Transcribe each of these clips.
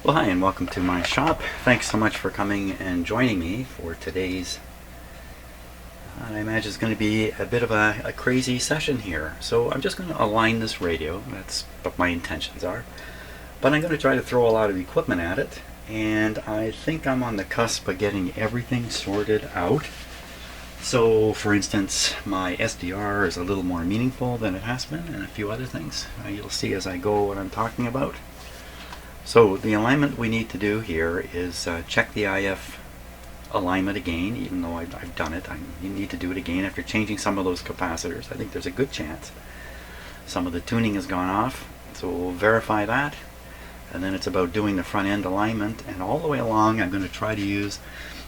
Well, hi and welcome to my shop. Thanks so much for coming and joining me for today's, I imagine it's going to be a bit of a crazy session here. So I'm just going to align this radio, that's what my intentions are. But I'm going to try to throw a lot of equipment at it, and I think I'm on the cusp of getting everything sorted out. So for instance, my SDR is a little more meaningful than it has been, and a few other things. You'll see as I go what I'm talking about. So the alignment we need to do here is check the IF alignment again, even though I've done it. You need to do it again after changing some of those capacitors. I think there's a good chance some of the tuning has gone off, so we'll verify that. And then it's about doing the front end alignment, and all the way along I'm going to try to use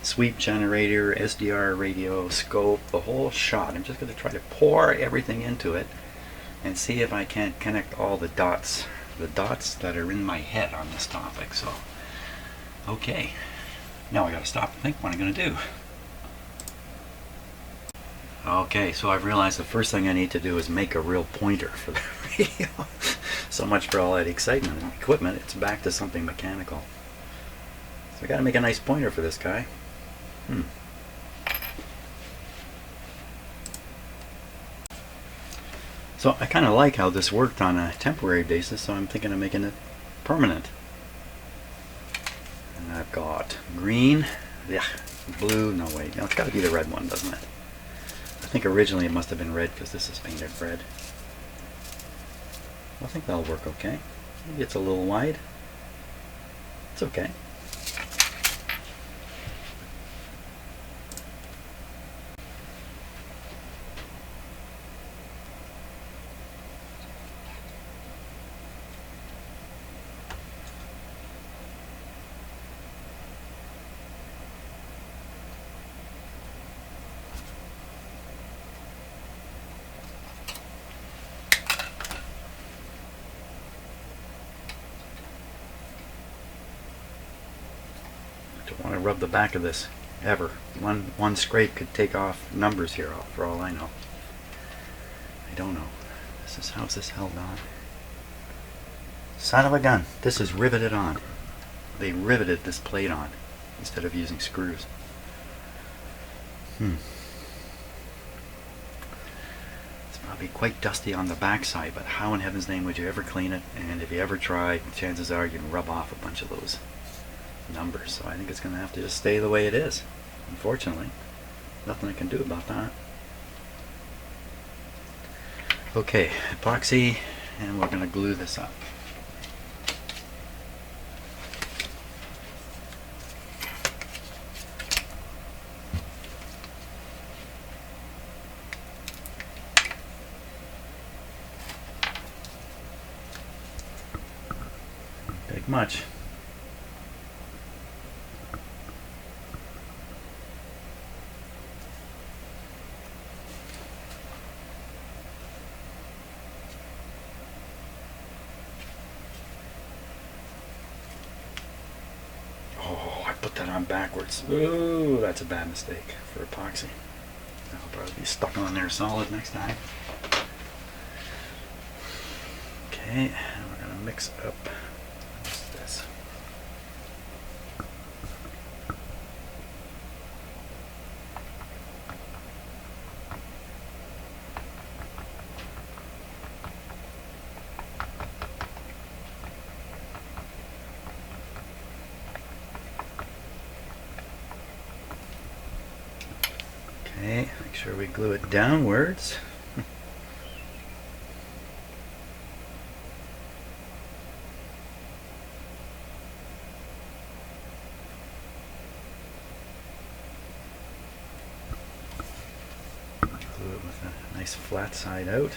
sweep generator, SDR radio, scope, the whole shot. I'm just going to try to pour everything into it and see if I can't connect all the dots that are in my head on this topic. So, okay, now I gotta stop and think what I'm gonna do. Okay, so I've realized the first thing I need to do is make a real pointer for the radio. So much for all that excitement and equipment, it's back to something mechanical. So I gotta make a nice pointer for this guy. So I kind of like how this worked on a temporary basis, so I'm thinking of making it permanent. And I've got green, yeah, blue, no wait, no, it's got to be the red one, doesn't it? I think originally it must have been red because this is painted red. I think that'll work okay. Maybe it's a little wide. It's okay. Don't want to rub the back of this ever. One scrape could take off numbers here for all I know. I don't know. How's this held on? Son of a gun. This is riveted on. They riveted this plate on instead of using screws. It's probably quite dusty on the back side, but how in heaven's name would you ever clean it? And if you ever try, chances are you can rub off a bunch of those numbers. So I think it's going to have to just stay the way it is, unfortunately. Nothing I can do about that. Okay, epoxy, and we're going to glue this up. Don't take much. Put that on backwards. Ooh, that's a bad mistake for epoxy. That'll probably be stuck on there solid next time. Okay, and we're going to mix up this. Okay, make sure we glue it downwards. Glue it with a nice flat side out.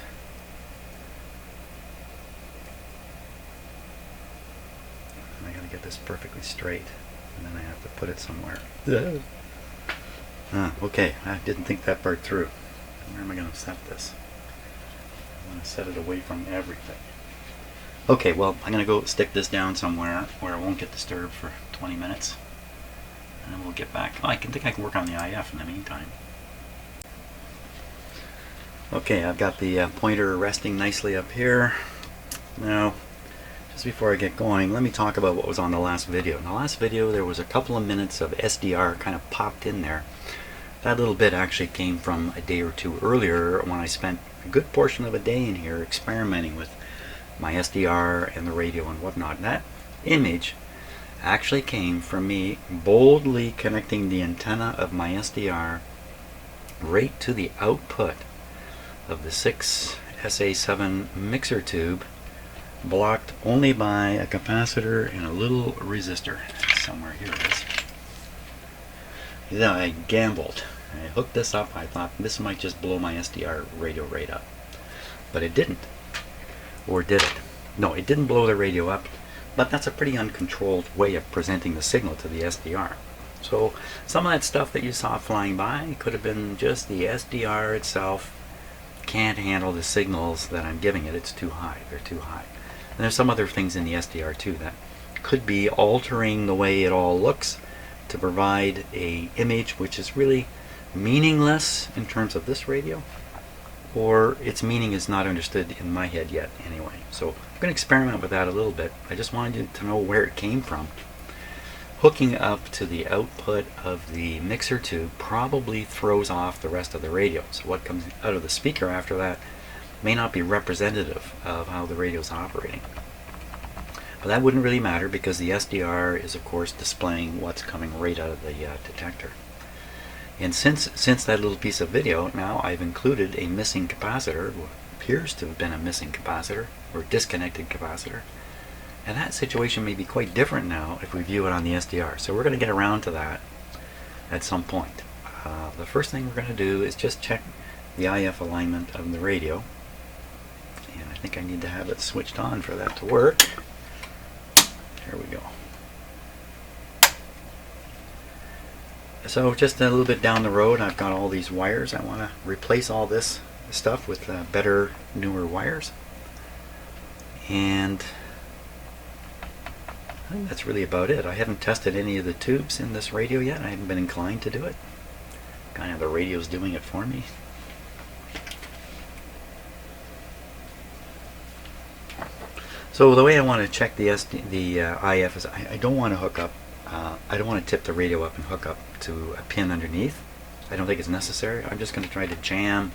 I gotta get this perfectly straight, and then I have to put it somewhere. Okay, I didn't think that part through. Where am I going to set this? I'm going to set it away from everything. Okay, well, I'm going to go stick this down somewhere where it won't get disturbed for 20 minutes. And then we'll get back. Oh, I think I can work on the IF in the meantime. Okay, I've got the pointer resting nicely up here. Now, Just before I get going, let me talk about what was on the last video. In the last video, there was a couple of minutes of SDR kind of popped in there. That little bit actually came from a day or two earlier when I spent a good portion of a day in here experimenting with my SDR and the radio and whatnot. And that image actually came from me boldly connecting the antenna of my SDR right to the output of the 6SA7 mixer tube, blocked only by a capacitor and a little resistor. Somewhere here it is. Yeah, I gambled. I hooked this up. I thought this might just blow my SDR radio right up. But it didn't. Or did it? No, it didn't blow the radio up, but that's a pretty uncontrolled way of presenting the signal to the SDR. So some of that stuff that you saw flying by could have been just the SDR itself can't handle the signals that I'm giving it. It's too high. They're too high. And there's some other things in the SDR too that could be altering the way it all looks to provide a image which is really meaningless in terms of this radio, or its meaning is not understood in my head yet anyway. So I'm going to experiment with that a little bit. I just wanted you to know where it came from. Hooking up to the output of the mixer tube probably throws off the rest of the radio. So what comes out of the speaker after that may not be representative of how the radio is operating. But that wouldn't really matter because the SDR is of course displaying what's coming right out of the detector. And since that little piece of video, now I've included a missing capacitor, what appears to have been a missing capacitor, or disconnected capacitor. And that situation may be quite different now if we view it on the SDR. So we're going to get around to that at some point. The first thing we're going to do is just check the IF alignment of the radio. And I think I need to have it switched on for that to work. There we go. So just a little bit down the road, I've got all these wires. I want to replace all this stuff with better, newer wires. And I think that's really about it. I haven't tested any of the tubes in this radio yet. I haven't been inclined to do it. Kind of the radio's doing it for me. So the way I want to check the IF is I don't want to hook up. I don't want to tip the radio up and hook up to a pin underneath. I don't think it's necessary. I'm just going to try to jam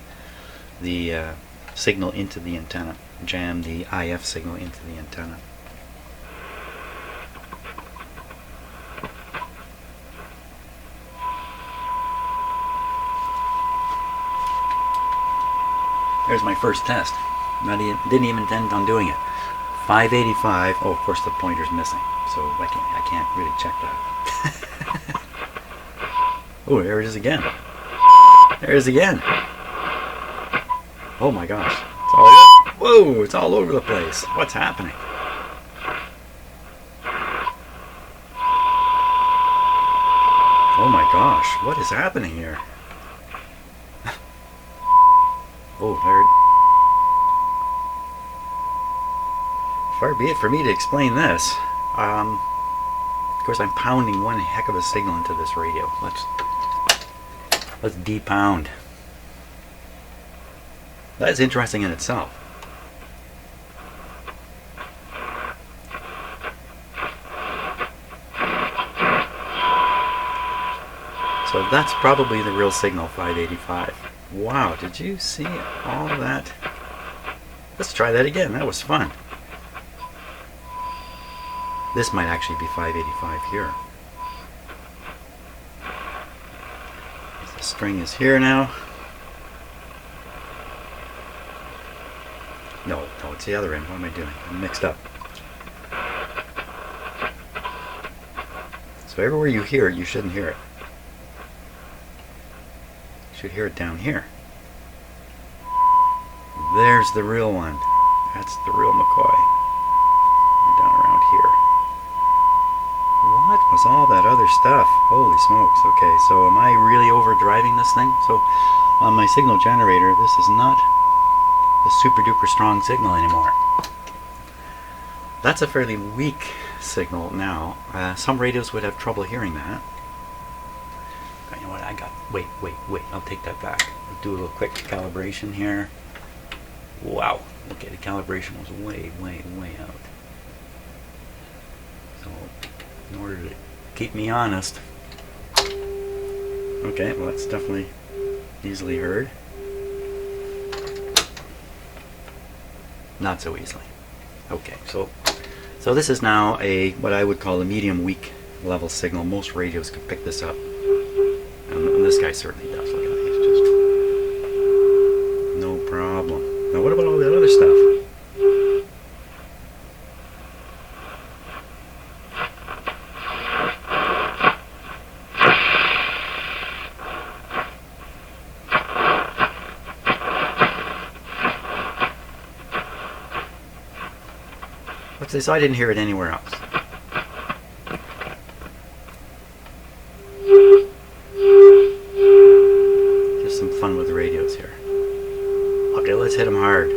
the signal into the antenna. Jam the IF signal into the antenna. There's my first test. Didn't even intend on doing it. 585. Oh, of course the pointer's missing, so I can't really check that. Oh, there it is again. There it is again. Oh my gosh. Whoa, it's all over the place. What's happening? Oh my gosh, what is happening here? Oh, there. Far be it for me to explain this. Of course, I'm pounding one heck of a signal into this radio. Let's de-pound. That's interesting in itself. So that's probably the real signal, 585. Wow, did you see all that? Let's try that again. That was fun. This might actually be 585 here. The string is here now. No, it's the other end. What am I doing? I'm mixed up. So everywhere you hear it, you shouldn't hear it. You should hear it down here. There's the real one. That's the real McCoy. Down around here. What was all that other stuff? Holy smokes. Okay, so am I really overdriving this thing? So on my signal generator, this is not a super duper strong signal anymore. That's a fairly weak signal now. Some radios would have trouble hearing that. You know what, wait, I'll take that back. I'll do a little quick calibration here. Wow, okay, the calibration was way out. So, in order to keep me honest. Okay, well, that's definitely easily heard. Not so easily. Okay, so this is now what I would call a medium weak level signal. Most radios can pick this up, and this guy certainly does. Look at that, he's just no problem. Now, what about all that other stuff? What's this? I didn't hear it anywhere else. Just some fun with the radios here. Okay, let's hit them hard.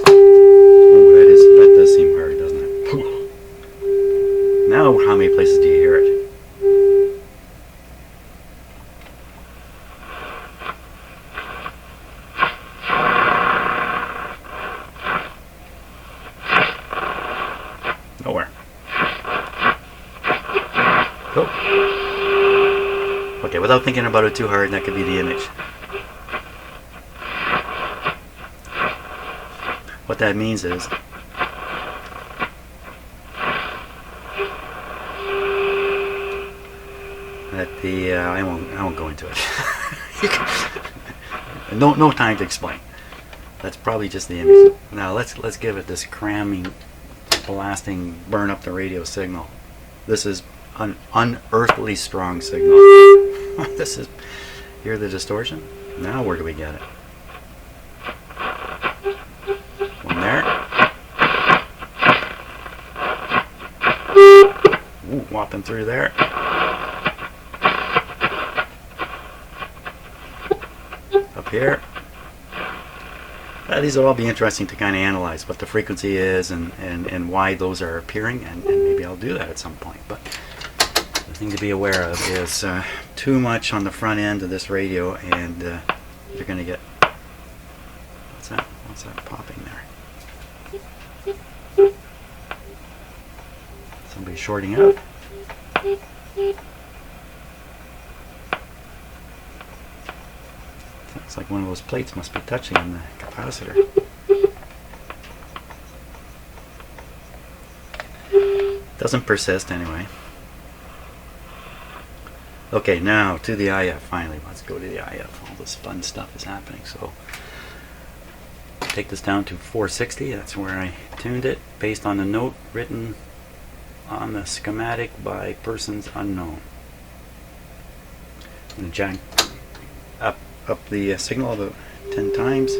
Oh, that does seem hard, doesn't it? Now, how many places do you hear it? Nowhere. Oh. Okay, without thinking about it too hard, that could be the image. What that means is that I won't go into it. No time to explain. That's probably just the image. Now let's give it this cramming, blasting, burn up the radio signal. This is an unearthly strong signal. This is, hear the distortion? Now where do we get it? One there. Ooh, whopping through there. Up here. These will all be interesting to kind of analyze what the frequency is and why those are appearing, and maybe I'll do that at some point. But the thing to be aware of is too much on the front end of this radio, and you're going to get, what's that popping there? Somebody shorting out. It's like one of those plates must be touching on the capacitor. Doesn't persist anyway. Okay, now to the IF. Finally, let's go to the IF. All this fun stuff is happening. So take this down to 460. That's where I tuned it, based on the note written on the schematic by persons unknown. I'm going to jack up the signal about 10 times.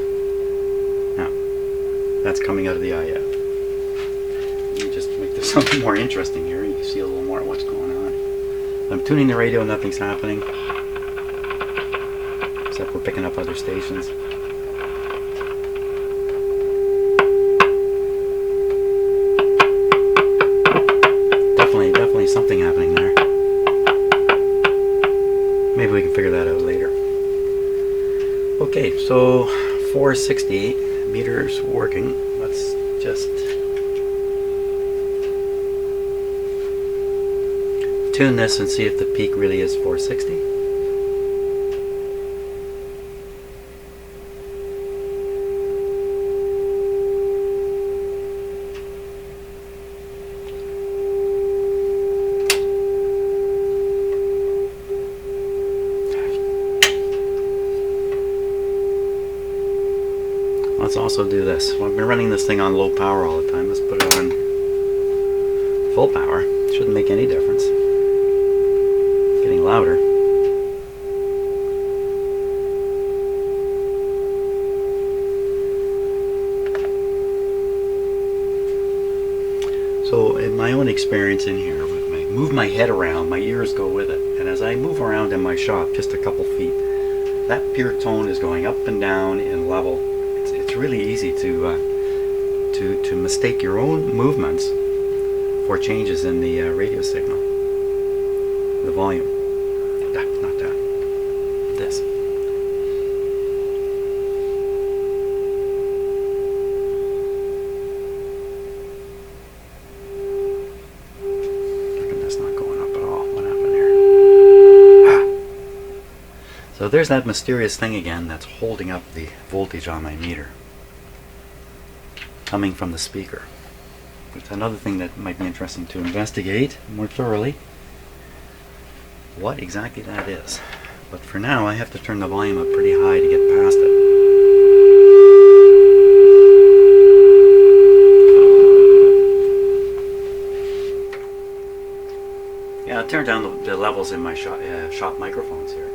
Now, that's coming out of the IF. Let me just make this something more interesting here. You can see a little more of what's going on. I'm tuning the radio, nothing's happening. Except we're picking up other stations. Definitely something happening there. Maybe we can figure that out later. Okay, so 460 meters working. Let's just tune this and see if the peak really is 460. Let's also do this. Well, I've been running this thing on low power all the time. Let's put it on full power. Shouldn't make any difference. It's getting louder. So in my own experience in here, when I move my head around, my ears go with it. And as I move around in my shop just a couple feet, that pure tone is going up and down in level. It's really easy to mistake your own movements for changes in the radio signal, the volume. Not that. This. So there's that mysterious thing again that's holding up the voltage on my meter, coming from the speaker. It's another thing that might be interesting to investigate more thoroughly, what exactly that is. But for now I have to turn the volume up pretty high to get past it. Yeah, I'll turn down the levels in my shop microphones here.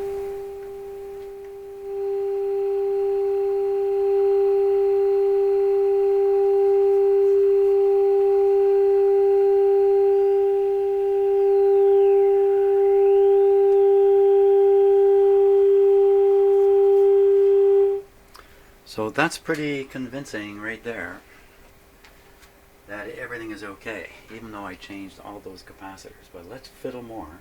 So that's pretty convincing right there that everything is okay, even though I changed all those capacitors. But let's fiddle more.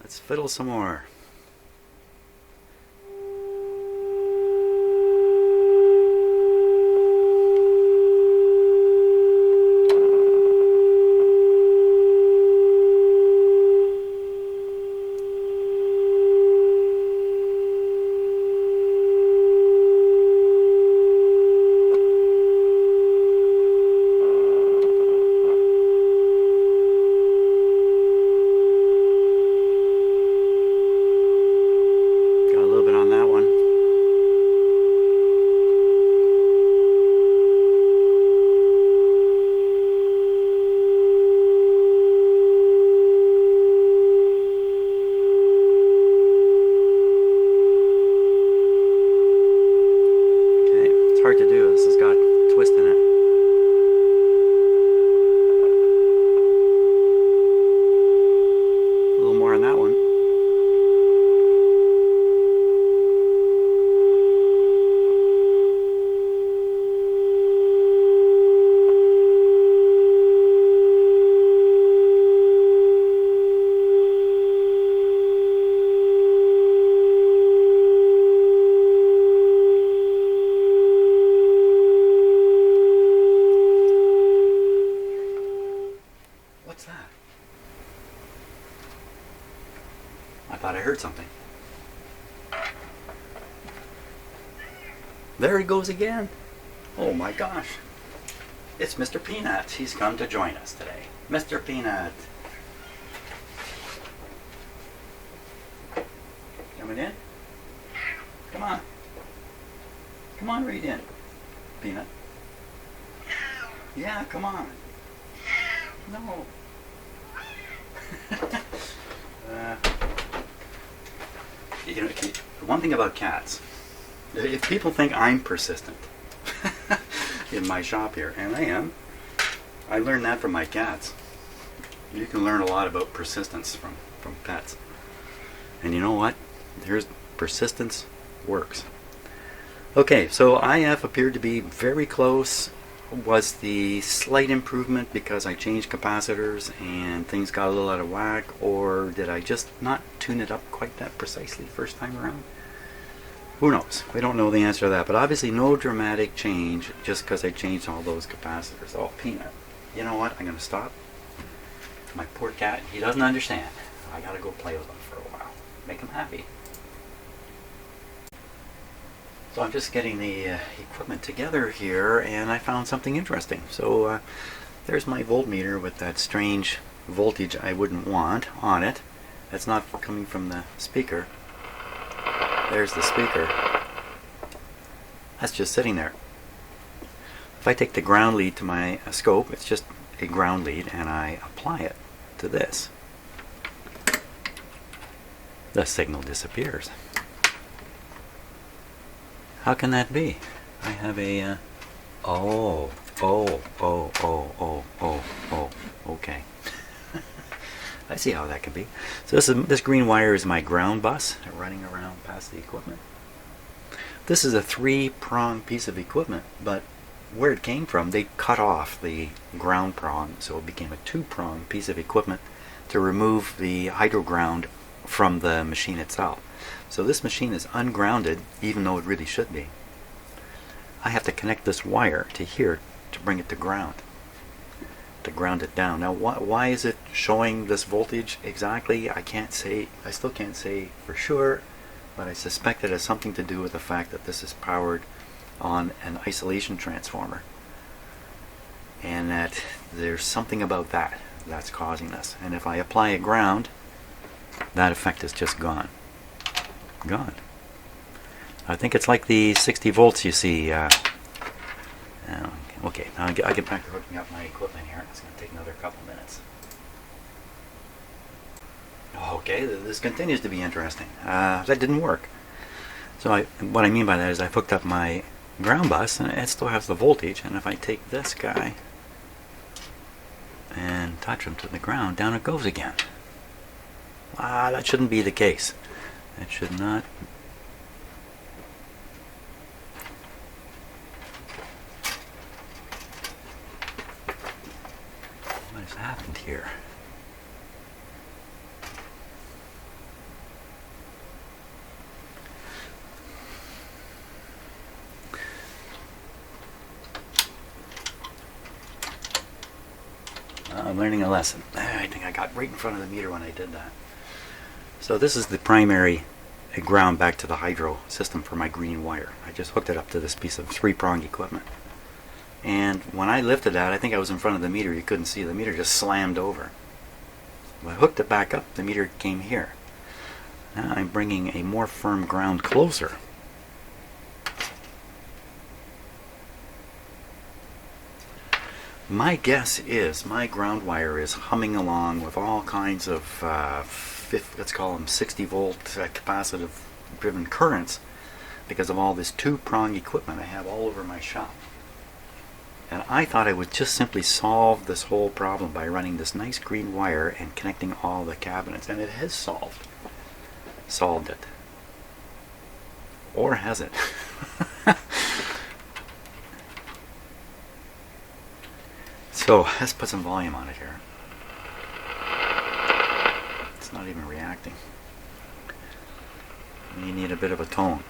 Let's fiddle some more. Hard to do. This has got a twist in it. A little more on that one. What's that? I thought I heard something. There he goes again. Oh my gosh. It's Mr. Peanut. He's come to join us today. Mr. Peanut. Coming in? Come on. Come on right in. Peanut. Yeah, come on. No. You know, one thing about cats, if people think I'm persistent in my shop here, and I am, I learned that from my cats. You can learn a lot about persistence from pets. And you know what? There's persistence works. Okay, so IF appeared to be very close. Was the slight improvement because I changed capacitors and things got a little out of whack, or did I just not tune it up quite that precisely the first time around? Who knows? We don't know the answer to that, but obviously no dramatic change just because I changed all those capacitors. Oh, Peanut. You know what? I'm going to stop. My poor cat, he doesn't understand. I got to go play with him for a while. Make him happy. So I'm just getting the equipment together here, and I found something interesting. So there's my voltmeter with that strange voltage I wouldn't want on it. That's not coming from the speaker. There's the speaker. That's just sitting there. If I take the ground lead to my scope, it's just a ground lead, and I apply it to this. The signal disappears. How can that be? I have a, okay. I see how that can be. So this green wire is my ground bus running around past the equipment. This is a 3-prong piece of equipment, but where it came from, they cut off the ground prong, so it became a 2-prong piece of equipment to remove the hydro ground from the machine itself. So this machine is ungrounded, even though it really should be. I have to connect this wire to here to bring it to ground. to ground it down. Now why is it showing this voltage exactly? I still can't say for sure, but I suspect it has something to do with the fact that this is powered on an isolation transformer, and that there's something about that that's causing this. And if I apply a ground, that effect is just gone. I think it's like the 60 volts you see. Okay, I'll get back to hooking up my equipment here. It's going to take another couple minutes. Okay, this continues to be interesting. That didn't work. So what I mean by that is I've hooked up my ground bus and it still has the voltage, and if I take this guy and touch him to the ground, down it goes again. That shouldn't be the case. That should not. What has happened here? I'm learning a lesson. I think I got right in front of the meter when I did that. So this is the primary ground back to the hydro system for my green wire. I just hooked it up to this piece of 3-prong equipment. And when I lifted that, I think I was in front of the meter. You couldn't see. The meter just slammed over. When I hooked it back up, the meter came here. Now I'm bringing a more firm ground closer. My guess is my ground wire is humming along with all kinds of, let's call them 60 volt capacitive driven currents, because of all this 2-prong equipment I have all over my shop. And I thought I would just simply solve this whole problem by running this nice green wire and connecting all the cabinets, and it has solved it. Or has it? So let's put some volume on it here. It's not even reacting. You need a bit of a tone.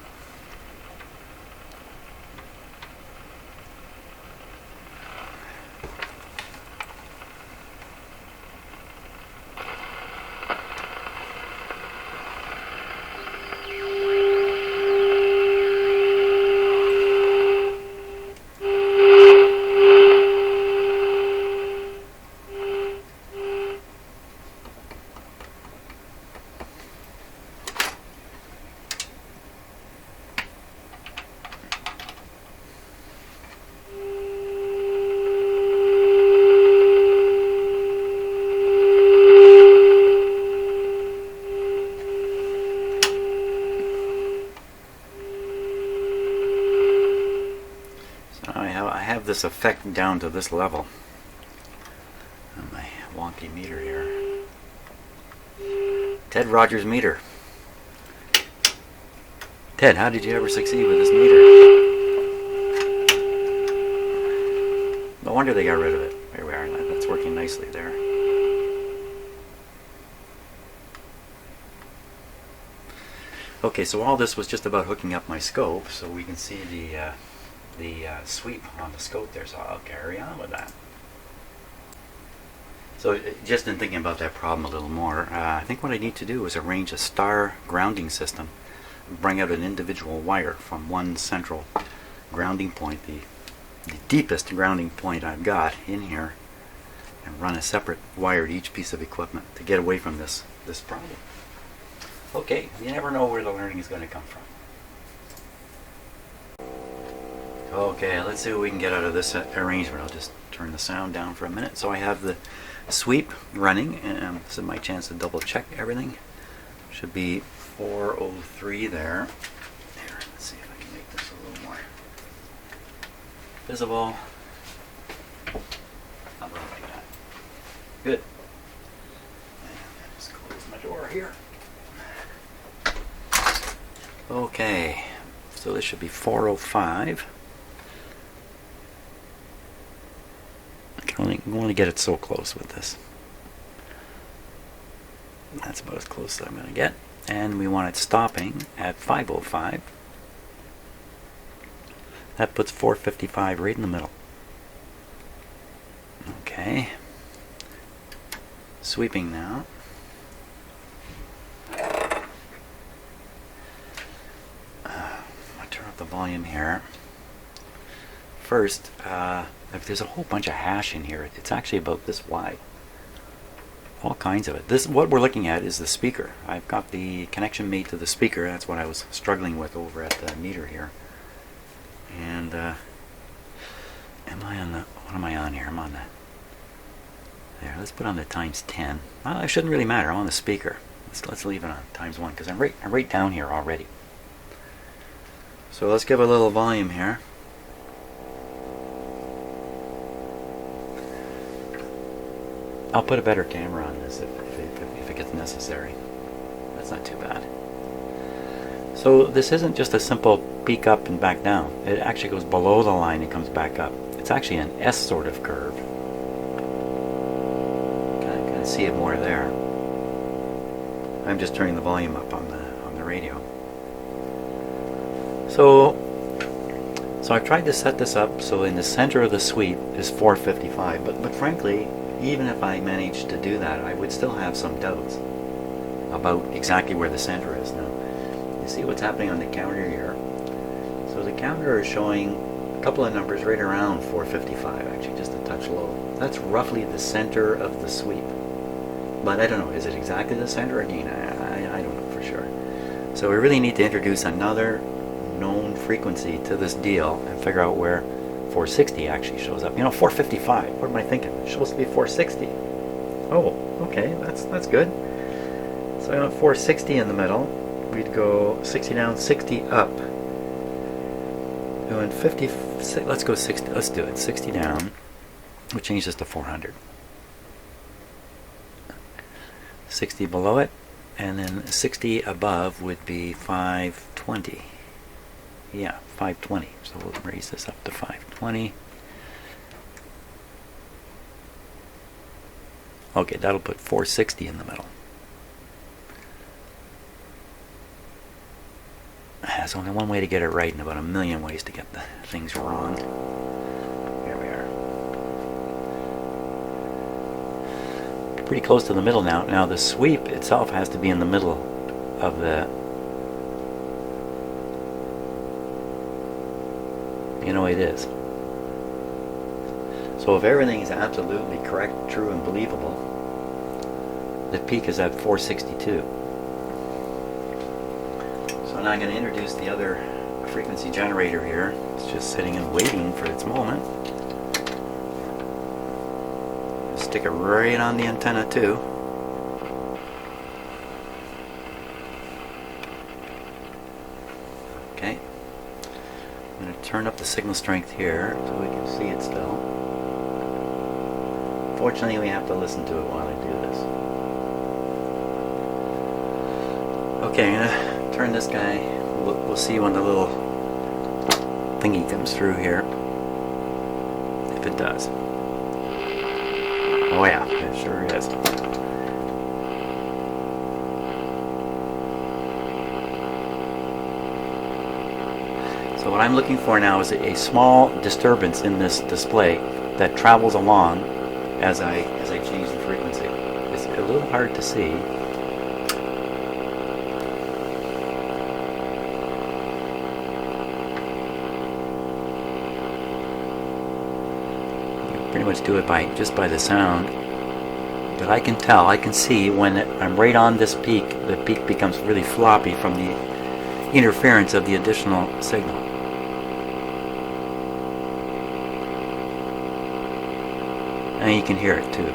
This effect down to this level on my wonky meter here. Ted Rogers meter. Ted, how did you ever succeed with this meter? No wonder they got rid of it. There we are. That's working nicely there. Okay, so all this was just about hooking up my scope so we can see the sweep on the scope there, so I'll carry on with that. So just in thinking about that problem a little more, I think what I need to do is arrange a star grounding system, bring out an individual wire from one central grounding point, the deepest grounding point I've got in here, and run a separate wire to each piece of equipment to get away from this problem. Okay, you never know where the learning is going to come from. Okay, let's see what we can get out of this arrangement. I'll just turn the sound down for a minute. So I have the sweep running, and this is my chance to double check everything. Should be 403 there. There, let's see if I can make this a little more visible. How about like that? Good. And I'll just close my door here. Okay, so this should be 405. I can only get it so close with this. That's about as close as I'm going to get. And we want it stopping at 505. That puts 455 right in the middle. Okay. Sweeping now. I'll turn up the volume here. First, there's a whole bunch of hash in here. It's actually about this wide. All kinds of it. This, what we're looking at, is the speaker. I've got the connection made to the speaker. That's what I was struggling with over at the meter here. And am I on the? What am I on here? I'm on the. There. Let's put on the times 10. Well, it shouldn't really matter. I'm on the speaker. Let's leave it on times 1 because I'm right down here already. So let's give a little volume here. I'll put a better camera on this if it gets necessary. That's not too bad. So this isn't just a simple peak up and back down. It actually goes below the line and comes back up. It's actually an S sort of curve. Kind of see it more there. I'm just turning the volume up on the radio. So I've tried to set this up so in the center of the sweep is 455, but frankly, even if I managed to do that, I would still have some doubts about exactly where the center is. Now, you see what's happening on the counter here. So the counter is showing a couple of numbers right around 455, actually just a touch low. That's roughly the center of the sweep. But I don't know, is it exactly the center again? I don't know for sure. So we really need to introduce another known frequency to this deal and figure out where 460 actually shows up. You know, 455. What am I thinking? It's supposed to be 460. Oh, okay, that's good. So I want 460 in the middle. We'd go 60 down, 60 up. Going 50. Let's go 60. Let's do it. 60 down. We'll change this to 400. 60 below it, and then 60 above would be 520. Yeah, 520. So we'll raise this up to 520. Okay, that'll put 460 in the middle. There's only one way to get it right and about a million ways to get the things wrong. Here we are. Pretty close to the middle now. Now the sweep itself has to be in the middle of the... You know, it is. So if everything is absolutely correct, true, and believable, the peak is at 462. So now I'm going to introduce the other frequency generator here. It's just sitting and waiting for its moment. Stick it right on the antenna too. Okay. I'm going to turn up the signal strength here so we can see it still. Fortunately, we have to listen to it while I do this. Okay, I'm going to turn this guy. We'll see when the little thingy comes through here. If it does. Oh yeah, it sure is. So what I'm looking for now is a small disturbance in this display that travels along as I change the frequency. It's a little hard to see. Pretty much do it just by the sound. But I can tell, I can see when I'm right on this peak, the peak becomes really floppy from the interference of the additional signal. And you can hear it too.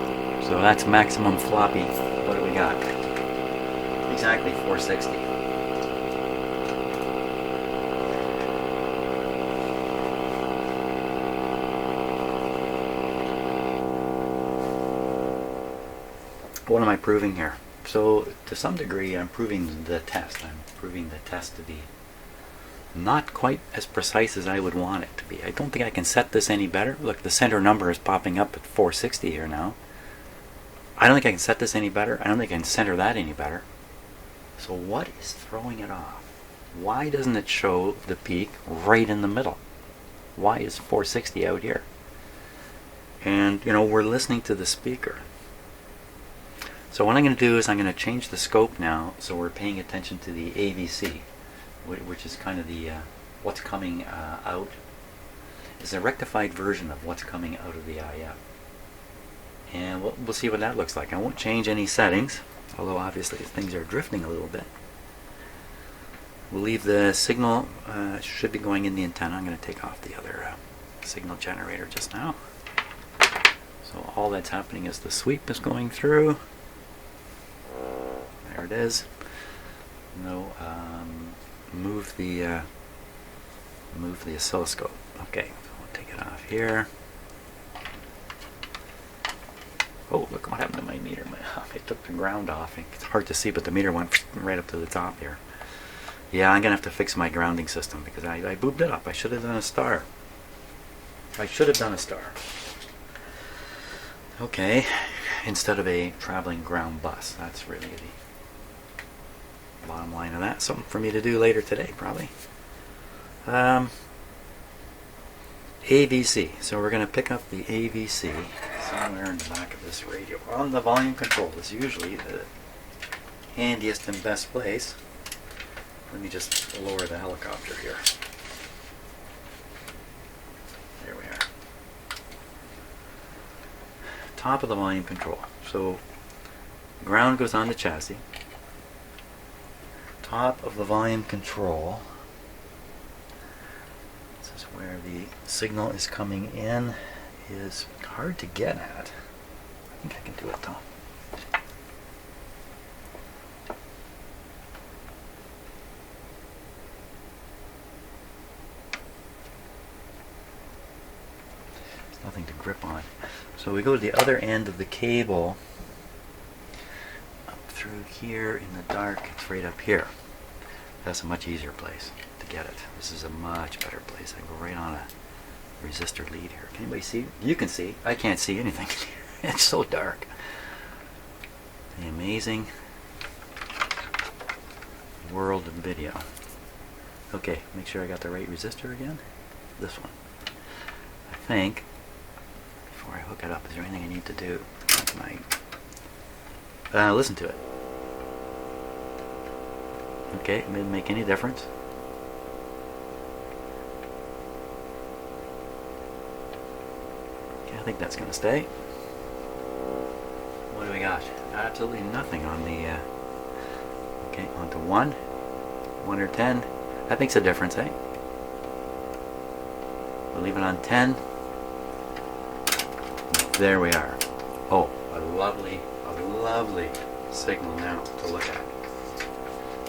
So that's maximum floppy. What do we got? Exactly 460. What am I proving here? So to some degree I'm proving the test. I'm proving the test to be not quite as precise as I would want it to be. I don't think I can set this any better. Look, the center number is popping up at 460 here now. I don't think I can set this any better. I don't think I can center that any better. So what is throwing it off? Why doesn't it show the peak right in the middle? Why is 460 out here? And you know, we're listening to the speaker. So what I'm going to do is I'm going to change the scope now, so we're paying attention to the AVC, which is kind of the what's coming out. It's a rectified version of what's coming out of the IF. And we'll see what that looks like. I won't change any settings, although obviously things are drifting a little bit. We'll leave the signal, should be going in the antenna. I'm going to take off the other signal generator just now. So all that's happening is the sweep is going through. There it is. No, move the oscilloscope. Okay, so we'll take it off here. Oh, look what happened to my meter. I took the ground off. It's hard to see, but the meter went right up to the top here. Yeah, I'm going to have to fix my grounding system because I booped it up. I should have done a star. I should have done a star. Okay, instead of a traveling ground bus. That's really the bottom line of that. Something for me to do later today, probably. AVC. So we're going to pick up the AVC somewhere in the back of this radio. On the volume control is usually the handiest and best place. Let me just lower the helicopter here. There we are. Top of the volume control. So ground goes on the chassis. Top of the volume control. This is where the signal is coming in. Is hard to get at. I think I can do it though. There's nothing to grip on. So we go to the other end of the cable, up through here in the dark. It's right up here. That's a much easier place to get it. This is a much better place. I go right on a resistor lead here. Can anybody see? You can see. I can't see anything. It's so dark. The amazing world of video. Okay, make sure I got the right resistor again. This one. I think, before I hook it up, is there anything I need to do? Listen to it. Okay, it didn't make any difference. I think that's going to stay. What do we got? Absolutely nothing on the... okay, on to 1. 1 or 10. That makes a difference, eh? We'll leave it on 10. There we are. Oh, a lovely signal now to look at.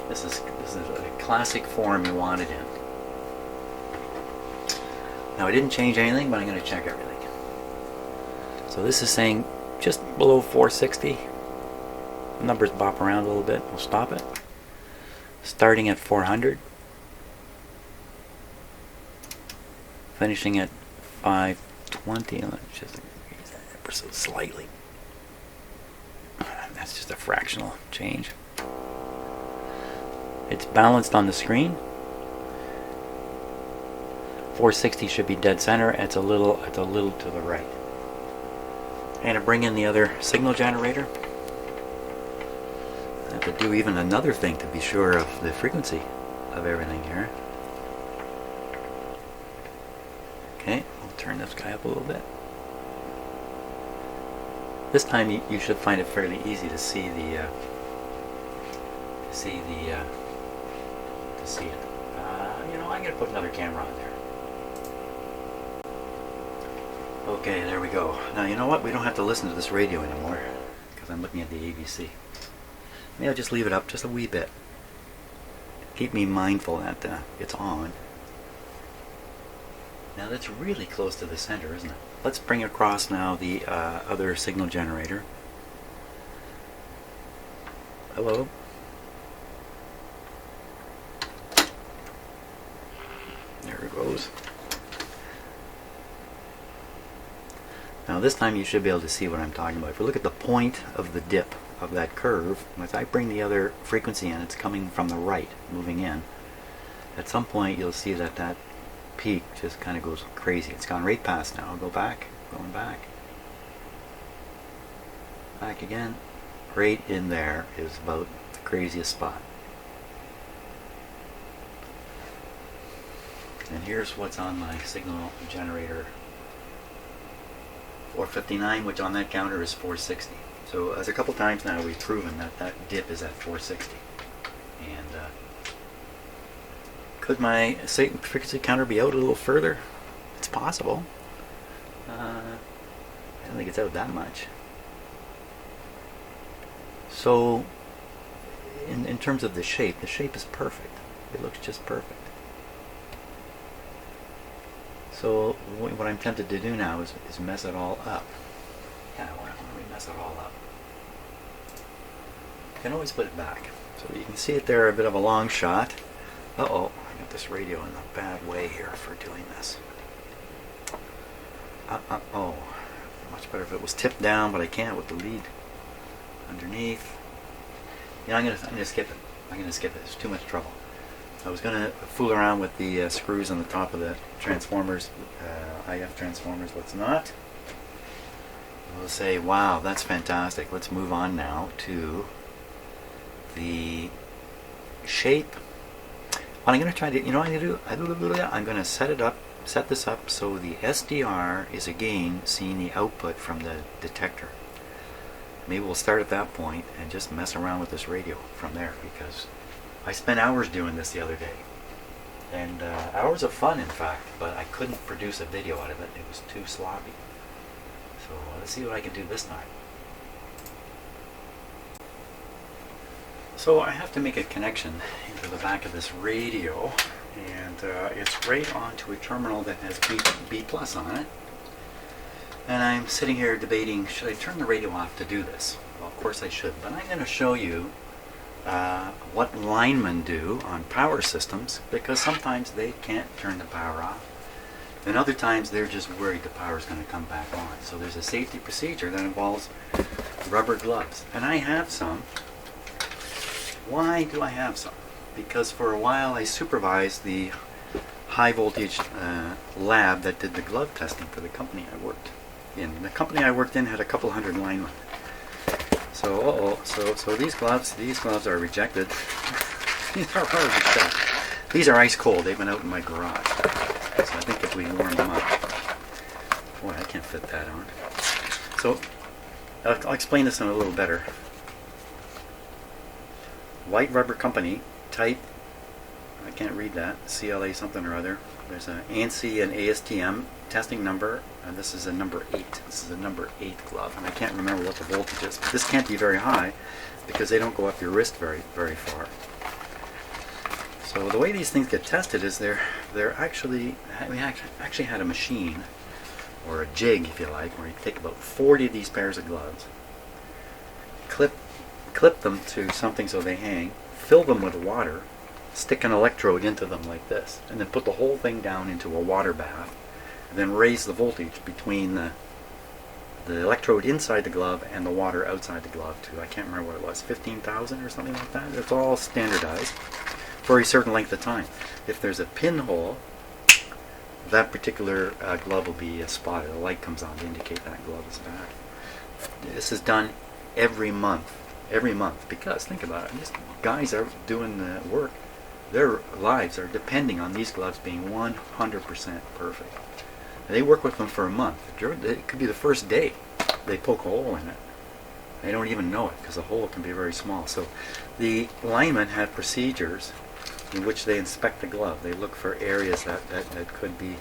This is a classic form you want it in. Now I didn't change anything, but I'm going to check everything. So this is saying just below 460. The numbers bop around a little bit. We'll stop it. Starting at 400. Finishing at 520. Let's just increase that ever so slightly. That's just a fractional change. It's balanced on the screen. 460 should be dead center. It's a little to the right. I'm going to bring in the other signal generator. I have to do even another thing to be sure of the frequency of everything here. Okay, I'll turn this guy up a little bit. This time you should find it fairly easy to see it. I'm going to put another camera on there. Okay, there we go. Now you know what? We don't have to listen to this radio anymore because I'm looking at the AVC. Maybe I'll just leave it up just a wee bit. Keep me mindful that it's on. Now that's really close to the center, isn't it? Let's bring across now the other signal generator. Hello. There it goes. Now this time you should be able to see what I'm talking about. If we look at the point of the dip of that curve, as I bring the other frequency in, it's coming from the right, moving in. At some point you'll see that peak just kind of goes crazy. It's gone right past now. I'll go back, going back. Back again. right in there is about the craziest spot. And here's what's on my signal generator 459, which on that counter is 460. So as a couple times now we've proven that that dip is at 460. And could my frequency counter be out a little further? It's possible. I don't think it's out that much. So in terms of the shape is perfect. It looks just perfect. So what I'm tempted to do now is mess it all up. Yeah, why don't we mess it all up? You can always put it back. So you can see it there, a bit of a long shot. Uh-oh, I got this radio in a bad way here for doing this. Oh, much better if it was tipped down, but I can't with the lead underneath. Yeah, I'm gonna skip it. I'm gonna skip it. It's too much trouble. I was going to fool around with the screws on the top of the transformers, IF transformers. Let's not. We'll say, wow, that's fantastic. Let's move on now to the shape. What I'm going to try to, you know what I'm going to do? I'm going to set this up so the SDR is again seeing the output from the detector. Maybe we'll start at that point and just mess around with this radio from there, because I spent hours doing this the other day, and hours of fun in fact, but I couldn't produce a video out of it. It was too sloppy. So let's see what I can do this time. So I have to make a connection into the back of this radio, and it's right onto a terminal that has B plus on it. And I'm sitting here debating, should I turn the radio off to do this? Well, of course I should, but I'm going to show you what linemen do on power systems, because sometimes they can't turn the power off, and other times they're just worried the power is going to come back on. So there's a safety procedure that involves rubber gloves, and I have some. Why do I have some? Because for a while I supervised the high voltage lab that did the glove testing for the company I worked in. The company I worked in had a couple hundred linemen. So, so these gloves are rejected. These are hard to tell. These are ice cold. They've been out in my garage. So I think if we warm them up, boy, I can't fit that on. So I'll explain this in a little better. White Rubber Company, type, I can't read that, CLA something or other. There's an ANSI and ASTM testing number, and this is a number 8. This is a number 8 glove, and I can't remember what the voltage is. But this can't be very high because they don't go up your wrist very far. So the way these things get tested is they're actually, we actually had a machine, or a jig if you like, where you take about 40 of these pairs of gloves, clip them to something so they hang, fill them with water, stick an electrode into them like this, and then put the whole thing down into a water bath, and then raise the voltage between the electrode inside the glove and the water outside the glove to, I can't remember what it was, 15,000 or something like that. It's all standardized for a certain length of time. If there's a pinhole, that particular glove will be spotted. A light comes on to indicate that glove is bad. This is done every month, because think about it, these guys are doing the work. Their lives are depending on these gloves being 100% perfect. And they work with them for a month. It could be the first day they poke a hole in it. They don't even know it because the hole can be very small. So the linemen have procedures in which they inspect the glove. They look for areas that could be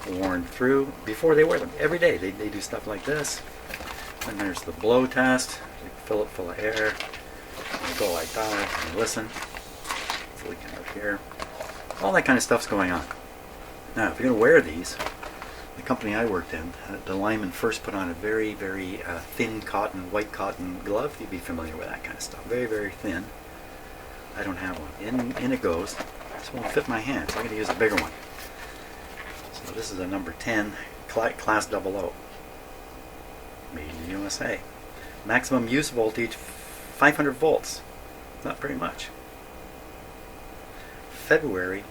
worn through before they wear them. Every day they do stuff like this. And there's the blow test. You fill it full of air. You go like that and listen. It's leaking out here. All that kind of stuff's going on. Now, if you're going to wear these, the company I worked in, the lineman first put on a very, very thin cotton, white cotton glove. You'd be familiar with that kind of stuff. Very, very thin. I don't have one. In it goes. This won't fit my hand, so I'm going to use a bigger one. So this is a number 10, class 00. Made in the USA. Maximum use voltage 500 volts. Not very much. February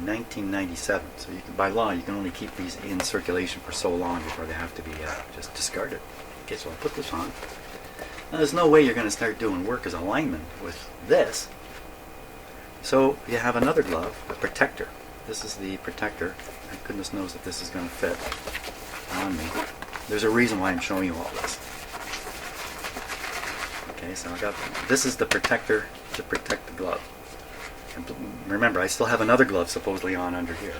1997. So you can, by law, you can only keep these in circulation for so long before they have to be just discarded. Okay, so I'll put this on. Now, there's no way you're going to start doing work as a lineman with this. So you have another glove, a protector. This is the protector. And goodness knows that this is going to fit on me. There's a reason why I'm showing you all this. Okay, so I got this is the protector to protect the glove. And remember, I still have another glove supposedly on under here.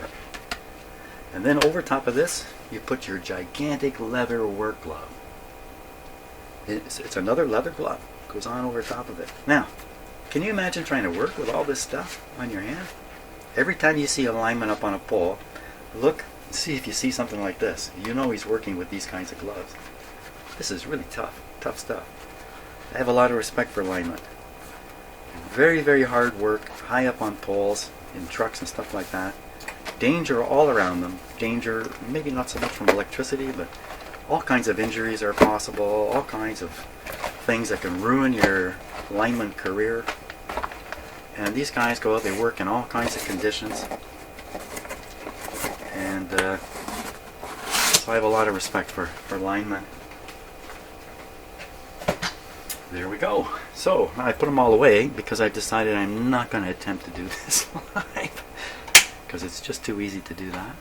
And then over top of this, you put your gigantic leather work glove. It's another leather glove. Goes on over top of it. Now, can you imagine trying to work with all this stuff on your hand? Every time you see a lineman up on a pole, look, see if you see something like this. You know he's working with these kinds of gloves. This is really tough stuff. I have a lot of respect for linemen. Very, very hard work, high up on poles, in trucks and stuff like that. Danger all around them. Danger, maybe not so much from electricity, but all kinds of injuries are possible, all kinds of things that can ruin your lineman career. And these guys go out, they work in all kinds of conditions. And so I have a lot of respect for linemen. There we go. So I put them all away because I've decided I'm not going to attempt to do this live because it's just too easy to do that.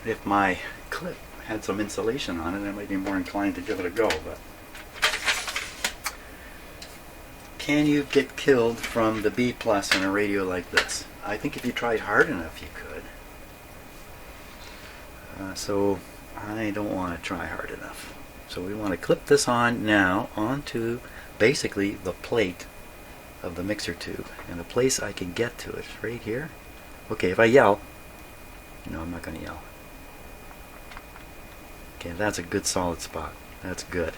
If my clip had some insulation on it, I might be more inclined to give it a go. But can you get killed from the B plus in a radio like this? I think if you tried hard enough, you could. So I don't want to try hard enough. So we want to clip this on now onto basically the plate of the mixer tube. And the place I can get to it right here. Okay, if I yell, no, I'm not going to yell. Okay, that's a good solid spot. That's good.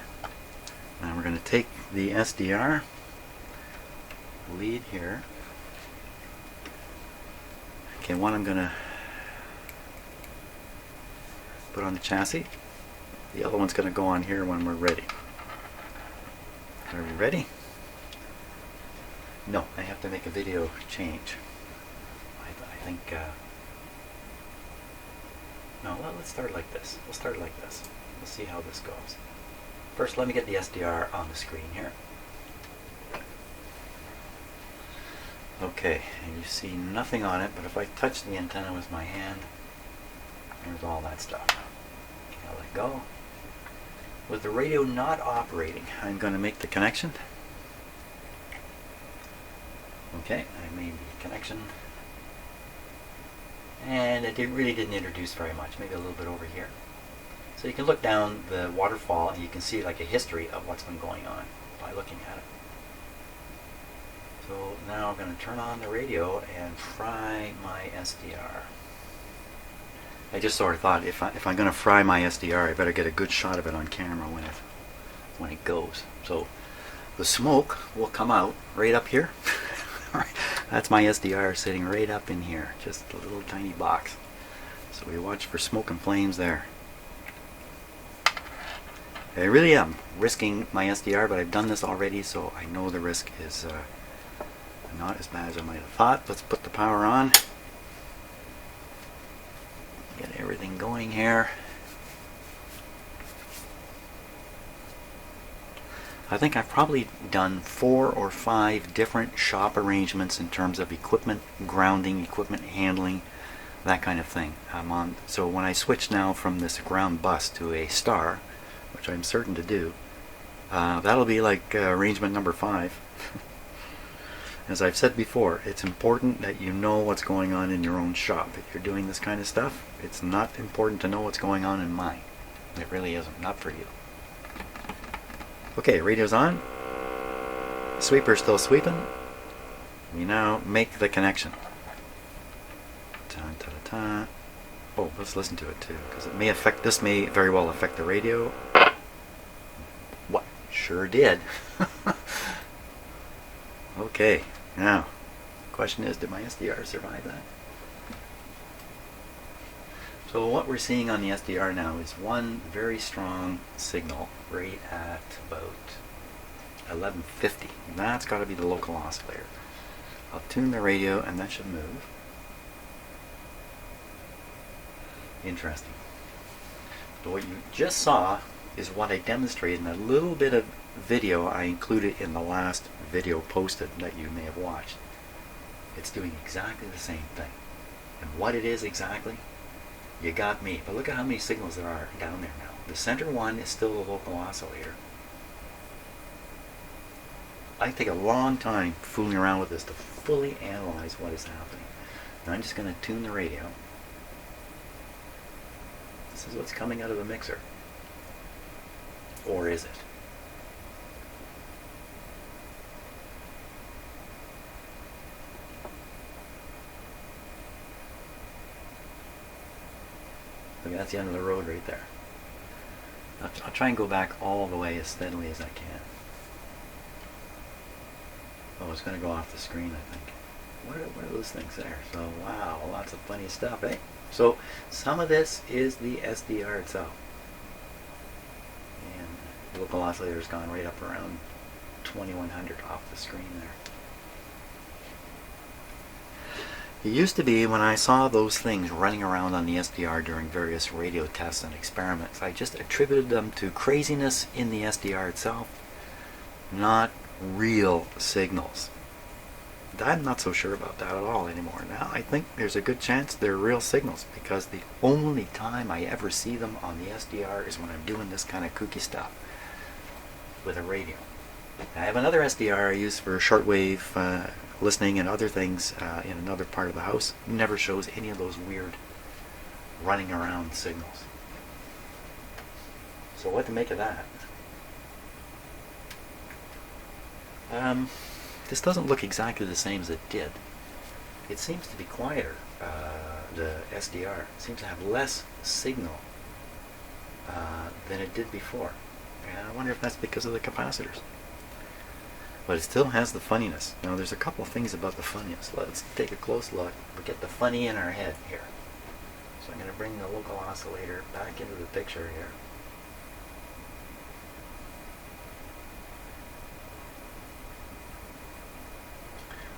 Now we're going to take the SDR lead here. Okay, one I'm going to put on the chassis. The other one's going to go on here when we're ready. Are we ready? No, I have to make a video change. I think... no, let's start like this. We'll start like this. We'll see how this goes. First, let me get the SDR on the screen here. Okay, and you see nothing on it, but if I touch the antenna with my hand, there's all that stuff. Okay, I'll let go. With the radio not operating, I'm going to make the connection. Okay, I made the connection. And it really didn't introduce very much, maybe a little bit over here. So you can look down the waterfall and you can see like a history of what's been going on by looking at it. So now I'm going to turn on the radio and fry my SDR. I just sort of thought if I'm going to fry my SDR, I better get a good shot of it on camera when it goes. So the smoke will come out right up here. That's my SDR sitting right up in here, just a little tiny box. So we watch for smoke and flames there. I really am risking my SDR, but I've done this already, so I know the risk is not as bad as I might have thought. Let's put the power on. Get everything going here. I think I've probably done 4 or 5 different shop arrangements in terms of equipment grounding, equipment handling, that kind of thing. So when I switch now from this ground bus to a star, which I'm certain to do, that'll be like arrangement number 5. As I've said before, it's important that you know what's going on in your own shop. If you're doing this kind of stuff, it's not important to know what's going on in mine. It really isn't, not for you. Okay, radio's on. Sweeper's still sweeping. We now make the connection. Ta-ta-ta-ta. Oh, let's listen to it too, because it may affect. This may very well affect the radio. What? Sure did. Okay, now, the question is, did my SDR survive that? So what we're seeing on the SDR now is one very strong signal right at about 1150. That's got to be the local oscillator. I'll tune the radio and that should move. Interesting. So what you just saw is what I demonstrated in a little bit of video I included in the last video posted that you may have watched. It's doing exactly the same thing. And what it is exactly, you got me. But look at how many signals there are down there now. The center one is still the local oscillator. I take a long time fooling around with this to fully analyze what is happening. And I'm just going to tune the radio. This is what's coming out of the mixer. Or is it? Look, that's the end of the road right there. I'll try and go back all the way as steadily as I can. Oh, it's going to go off the screen, I think. What are those things there? So, wow, lots of funny stuff, eh? So, some of this is the SDR itself. And the local oscillator's gone right up around 2100 off the screen there. It used to be when I saw those things running around on the SDR during various radio tests and experiments, I just attributed them to craziness in the SDR itself, not real signals. I'm not so sure about that at all anymore. Now I think there's a good chance they're real signals, because the only time I ever see them on the SDR is when I'm doing this kind of kooky stuff with a radio. I have another SDR I use for shortwave listening and other things in another part of the house. It never shows any of those weird running around signals. So what to make of that? This doesn't look exactly the same as it did. It seems to be quieter, the SDR. It seems to have less signal than it did before. And I wonder if that's because of the capacitors. But it still has the funniness. Now there's a couple of things about the funniness. Let's take a close look. We get the funny in our head here. So I'm going to bring the local oscillator back into the picture here.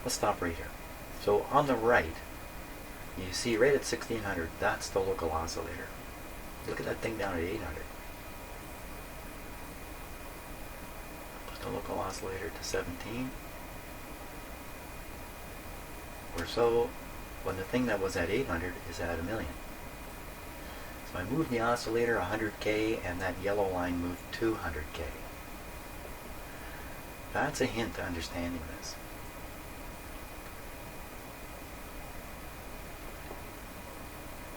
Let's stop right here. So on the right, you see right at 1600, that's the local oscillator. Look at that thing down at 800. Put the local oscillator to 17. Or so, when the thing that was at 800 is at 1,000,000. So I moved the oscillator 100K, and that yellow line moved 200K. That's a hint to understanding this.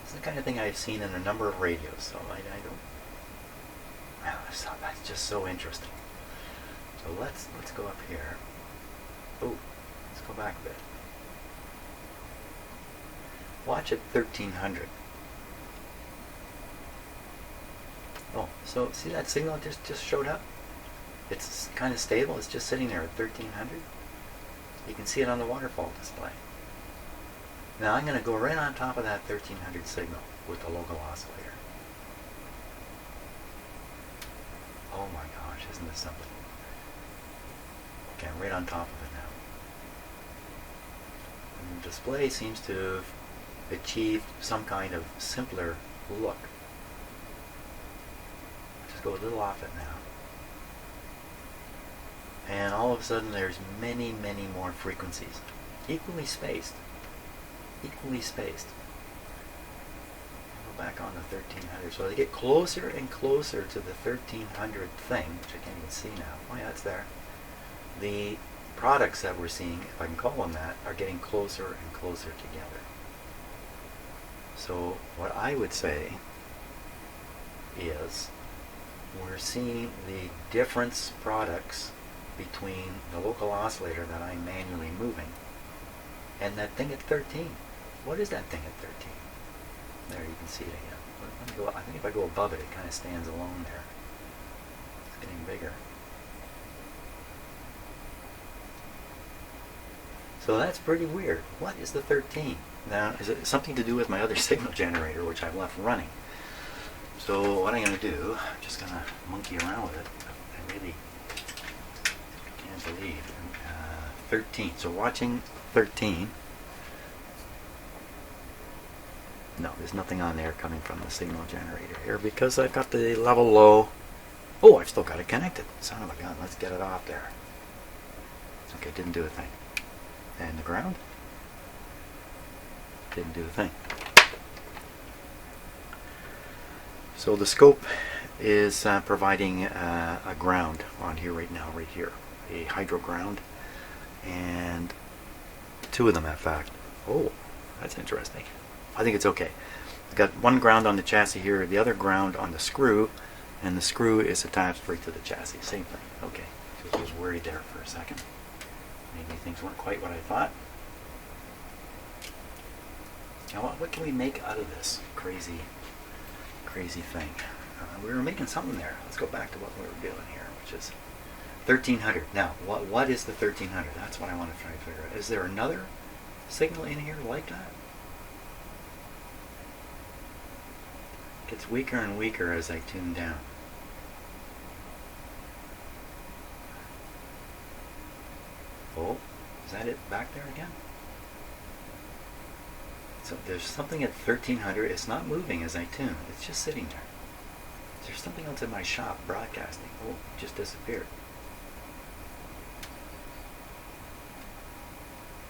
It's the kind of thing I've seen in a number of radios, so I don't. Wow, that's just so interesting. So let's go up here. Oh, let's go back a bit. Watch at 1300. Oh, so see that signal that just showed up? It's kind of stable. It's just sitting there at 1300. You can see it on the waterfall display. Now I'm going to go right on top of that 1300 signal with the local oscillator. Oh my gosh, isn't this something? Okay, I'm right on top of it now. And the display seems to have achieved some kind of simpler look. Just go a little off it now. And all of a sudden there's many, many more frequencies. Equally spaced. Equally spaced. Go back on the 1300. So they get closer and closer to the 1300 thing, which I can't even see now. Oh yeah, it's there. The products that we're seeing, if I can call them that, are getting closer and closer together. So what I would say is we're seeing the difference products between the local oscillator that I'm manually moving and that thing at 13. What is that thing at 13? There, you can see it again. Let me go, I think if I go above it, it kind of stands alone there. It's getting bigger. So that's pretty weird. What is the 13? Now, is it something to do with my other signal generator, which I've left running? So what I'm going to do, I'm just going to monkey around with it. I really can't believe. 13. So watching 13. No, there's nothing on there coming from the signal generator here because I've got the level low Oh, I've still got it connected. Son of a gun. Let's get it off there. Okay, didn't do a thing. And the ground? Didn't do a thing. So the scope is providing a ground on here right now, right here. A hydro ground. And two of them, in fact. Oh, that's interesting. I think it's okay. I've got one ground on the chassis here, the other ground on the screw, and the screw is attached right to the chassis. Same thing. Okay. Just was worried there for a second. Maybe things weren't quite what I thought. Now, what can we make out of this crazy thing? We were making something there. Let's go back to what we were doing here, which is 1300. Now, what is the 1300? That's what I want to try to figure out. Is there another signal in here like that? It gets weaker and weaker as I tune down. Oh, is that it back there again? So there's something at 1300. It's not moving as I tune. It's just sitting there. There's something else in my shop broadcasting. Oh, it just disappeared.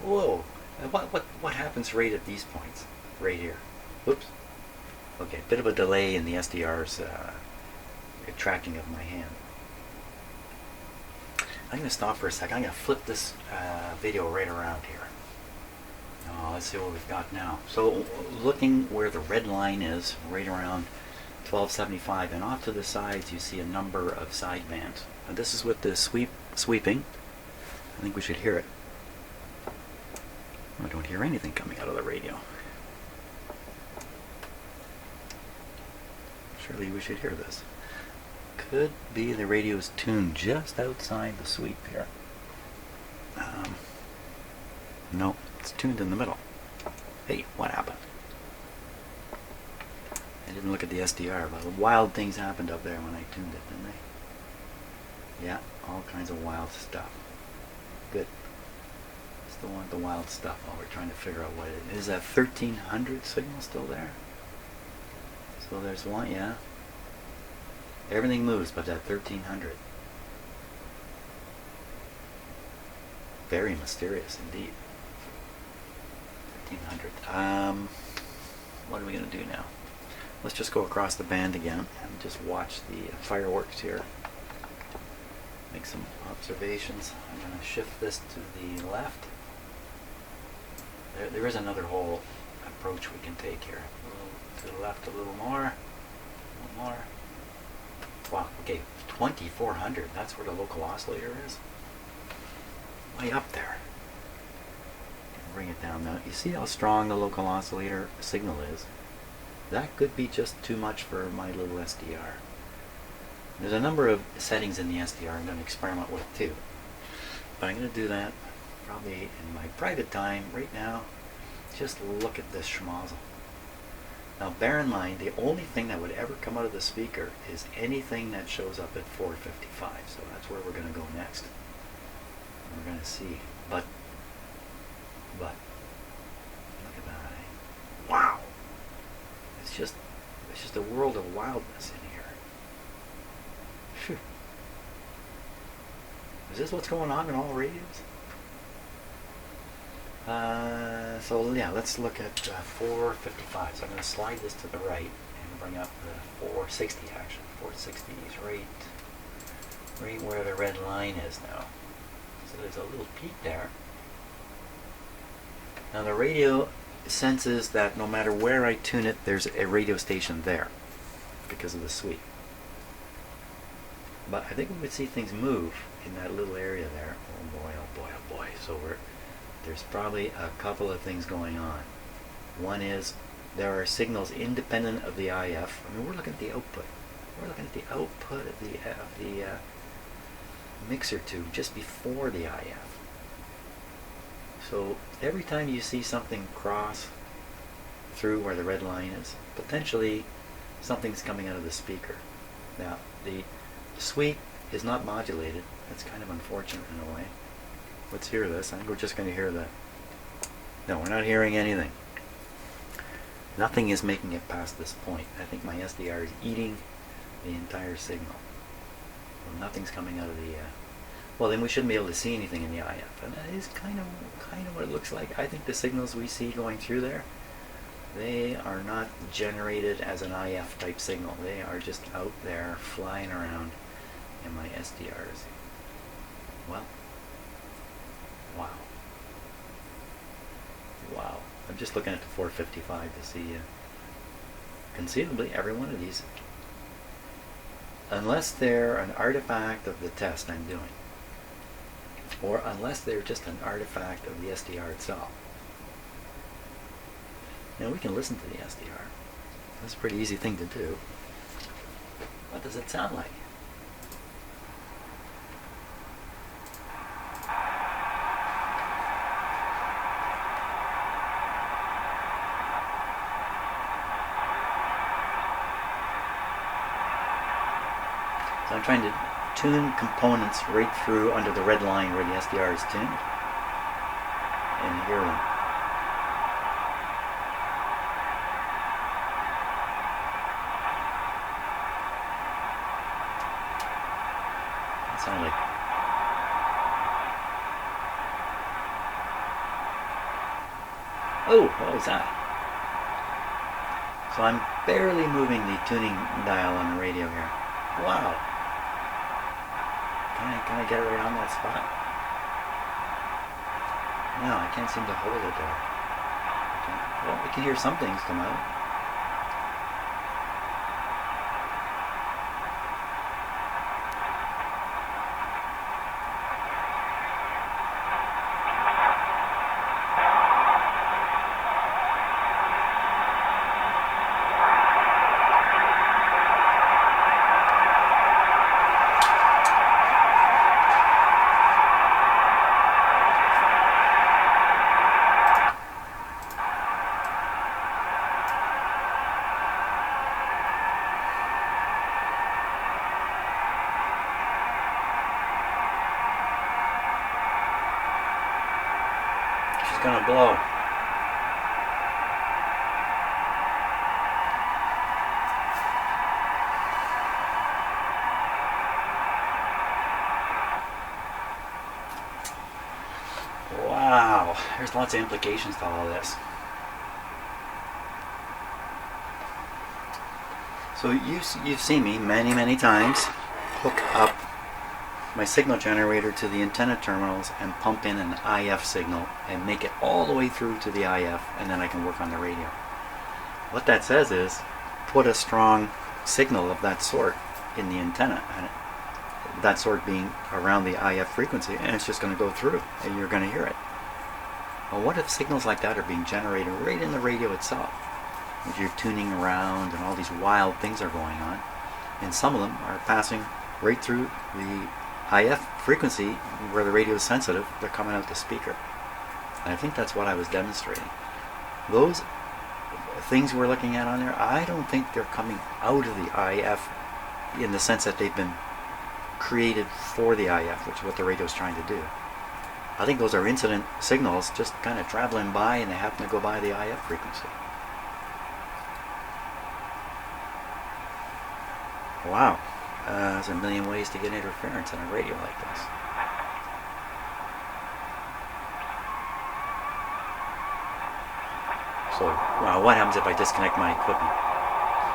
Whoa! What happens right at these points? Right here. Whoops. Okay, bit of a delay in the SDR's tracking of my hand. I'm going to stop for a second. I'm going to flip this video right around here. Let's see what we've got now. So looking where the red line is, right around 1275, and off to the sides you see a number of sidebands. And this is with the sweeping. I think we should hear it. I don't hear anything coming out of the radio. Surely we should hear this. Could be the radio's tuned just outside the sweep here. No, it's tuned in the middle. Hey, what happened? I didn't look at the SDR, but wild things happened up there when I tuned it, didn't they? Yeah, all kinds of wild stuff. Good. Still want the wild stuff while we're trying to figure out what it is. Is that 1300 signal still there? So there's one, yeah. Everything moves but that 1300. Very mysterious indeed. 1300. What are we going to do now? Let's just go across the band again and just watch the fireworks here. Make some observations. I'm going to shift this to the left. There is another whole approach we can take here. A little to the left a little more. A little more. Wow, okay, 2400. That's where the local oscillator is. Way up there. Bring it down now. You see how strong the local oscillator signal is? That could be just too much for my little SDR. There's a number of settings in the SDR I'm going to experiment with too. But I'm going to do that probably in my private time right now. Just look at this schmozzle. Now bear in mind, the only thing that would ever come out of the speaker is anything that shows up at 455. So that's where we're going to go next. And we're going to see. But, look at that. Eh? Wow! It's just a world of wildness in here. Phew. Is this what's going on in all radios? So yeah, let's look at 455. So I'm going to slide this to the right and bring up the 460 action. 460 is right where the red line is now. So there's a little peak there. Now the radio senses that no matter where I tune it, there's a radio station there because of the sweep. But I think we would see things move in that little area there. Oh boy, oh boy, oh boy. So there's probably a couple of things going on. One is there are signals independent of the IF. I mean, we're looking at the output. We're looking at the output of the mixer tube just before the IF. So every time you see something cross through where the red line is, potentially something's coming out of the speaker. Now, the sweep is not modulated. That's kind of unfortunate in a way. Let's hear this. I think we're just going to hear that. No, we're not hearing anything. Nothing is making it past this point. I think my SDR is eating the entire signal. Nothing's coming out of the well, then we shouldn't be able to see anything in the IF, and that is kind of what it looks like. I think the signals we see going through there, they are not generated as an IF type signal. They are just out there flying around in my SDRs. Well, wow. Wow. I'm just looking at the 455 to see conceivably every one of these, unless they're an artifact of the test I'm doing, or unless they're just an artifact of the SDR itself. Now we can listen to the SDR. That's a pretty easy thing to do. What does it sound like? So I'm trying to tune components right through under the red line where the SDR is tuned and hear them. It sounds like what was that? So I'm barely moving the tuning dial on the radio here. Wow. Can I get it right on that spot? No, I can't seem to hold it there. Okay. Well, we can hear some things come out. Gonna blow. Wow, there's lots of implications to all of this. So you've seen me many times hook up my signal generator to the antenna terminals and pump in an IF signal and make it all the way through to the IF, and then I can work on the radio. What that says is put a strong signal of that sort in the antenna, and that sort being around the IF frequency, and it's just going to go through and you're going to hear it. Well, what if signals like that are being generated right in the radio itself? As you're tuning around and all these wild things are going on, and some of them are passing right through the IF frequency where the radio is sensitive. They're coming out the speaker. And I think that's what I was demonstrating. Those things we're looking at on there, I don't think they're coming out of the IF in the sense that they've been created for the IF, which is what the radio is trying to do. I think those are incident signals just kind of traveling by, and they happen to go by the IF frequency. Wow. There's a million ways to get interference on a radio like this. So, well, what happens if I disconnect my equipment?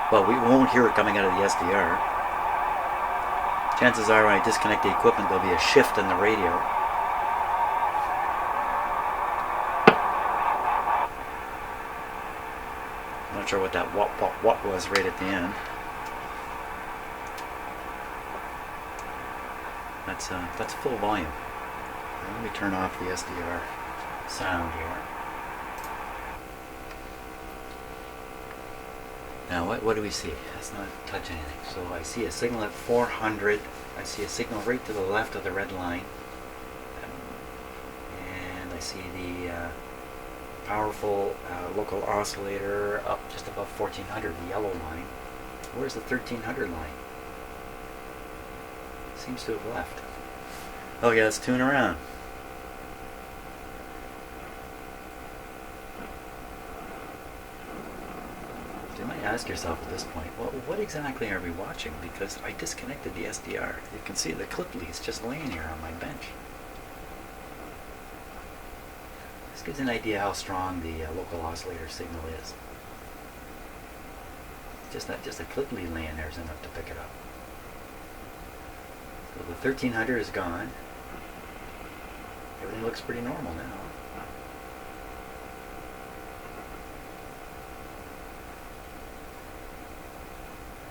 Well, we won't hear it coming out of the SDR. Chances are when I disconnect the equipment, there'll be a shift in the radio. I'm not sure what that what was right at the end. That's full volume. Let me turn off the SDR sound here. Now what do we see? Let's not touch anything. So I see a signal at 400. I see a signal right to the left of the red line. And I see the powerful local oscillator up just above 1400, the yellow line. Where's the 1300 line? Seems to have left. Oh yeah, let's tune around. ask yourself at this point, well, what exactly are we watching? Because I disconnected the SDR. You can see the clip leads just laying here on my bench. This gives an idea how strong the local oscillator signal is. Just a clip lead laying there is enough to pick it up. So the 1300 is gone. Everything looks pretty normal now.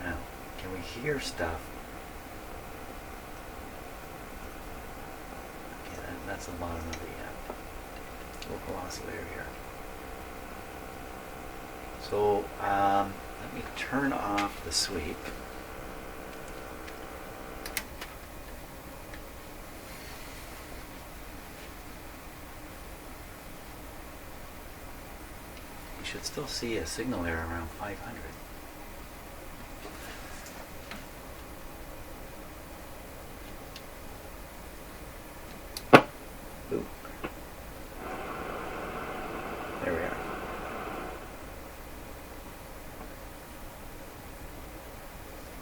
Now, can we hear stuff? Okay, that's the bottom of the local oscillator here. So let me turn off the sweep. You should still see a signal there around 500. Ooh. There we are.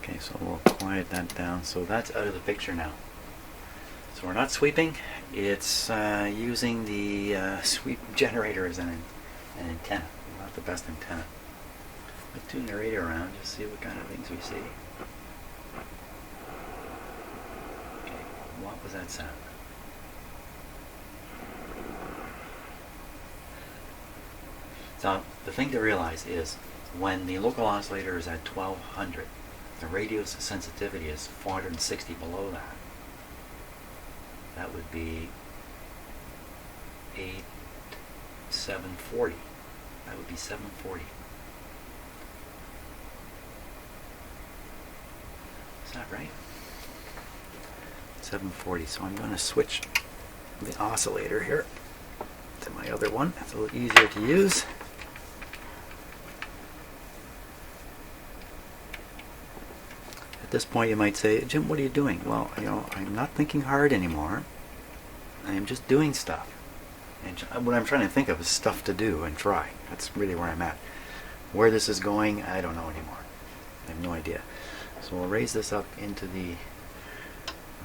Okay, so we'll quiet that down. So that's out of the picture now. So we're not sweeping. It's using the sweep generator as an antenna. Not the best antenna. Let's tune the radio around, just see what kind of things we see. Okay, what was that sound? So the thing to realize is when the local oscillator is at 1200, the radio's sensitivity is 460 below that. That would be 740. That would be 740. Is that right? 740. So I'm going to switch the oscillator here to my other one. It's a little easier to use. At this point you might say, Jim, what are you doing? Well, I'm not thinking hard anymore. I'm just doing stuff. And what I'm trying to think of is stuff to do and try. That's really where I'm at. Where this is going, I don't know anymore. I have no idea. So we'll raise this up into the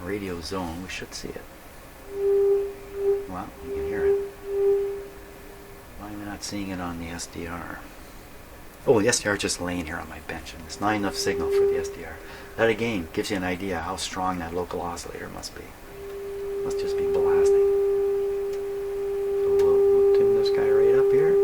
radio zone. We should see it. Well, you can hear it. Why am I not seeing it on the SDR? Oh, the SDR is just laying here on my bench, and it's not enough signal for the SDR. That again gives you an idea how strong that local oscillator must be. Must just be blasting. So we'll tune this guy right up here.